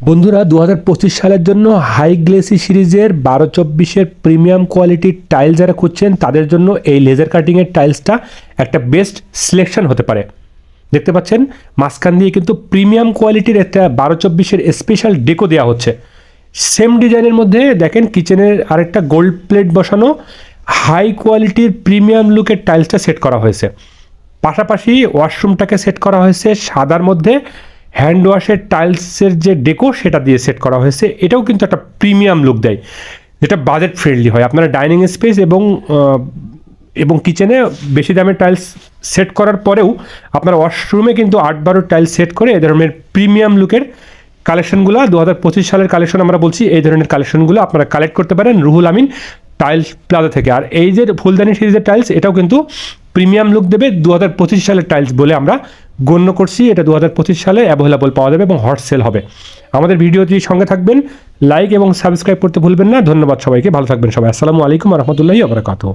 বন্ধুরা 2025 সালের জন্য হাই গ্লেসি সিরিজের 12-24-এর প্রিমিয়াম কোয়ালিটির টাইল যারা খুঁজছেন তাদের জন্য এই লেজার কাটিংয়ের টাইলসটা একটা বেস্ট সিলেকশন হতে পারে। দেখতে পাচ্ছেন মাঝখান দিয়ে কিন্তু প্রিমিয়াম কোয়ালিটির একটা 12-24-এর স্পেশাল ডেকো দেওয়া হচ্ছে। সেম ডিজাইনের মধ্যে দেখেন কিচেনের আরেকটা গোল্ড প্লেট বসানো হাই কোয়ালিটির প্রিমিয়াম লুকের টাইলসটা সেট করা হয়েছে। পাশাপাশি ওয়াশরুমটাকে সেট করা হয়েছে সাদার মধ্যে হ্যান্ড ওয়াশের টাইলসের যে ডেকো সেটা দিয়ে সেট করা হয়েছে। এটাও কিন্তু একটা প্রিমিয়াম লুক দেয়, যেটা বাজেট ফ্রেন্ডলি হয়। আপনারা ডাইনিং স্পেস এবং কিচেনে বেশি দামের টাইলস সেট করার পরেও আপনারা ওয়াশরুমে কিন্তু 8-12 টাইলস সেট করে এই ধরনের প্রিমিয়াম লুকের কালেকশনগুলো 2025 সালের কালেকশন আমরা বলছি, এই ধরনের কালেকশনগুলো আপনারা কালেক্ট করতে পারেন রুহুল আমিন টাইলস প্লাজা থেকে। আর এই যে ফুলদানি সিরিজের টাইলস এটাও কিন্তু প্রিমিয়াম লুক দেবে। 2025 সালের টাইলস বলে আমরা গণ্য করছি। এটা 2025 সালে অ্যাভেলেবল পাওয়া যাবে এবং হট সেল হবে। আমাদের ভিডিওটির সঙ্গে থাকবেন, লাইক এবং সাবস্ক্রাইব করতে ভুলবেন না। ধন্যবাদ সবাইকে, ভালো থাকবেন সবাই। আসসালামু আলাইকুম ওয়া রাহমাতুল্লাহি ওয়া বারাকাতুহু।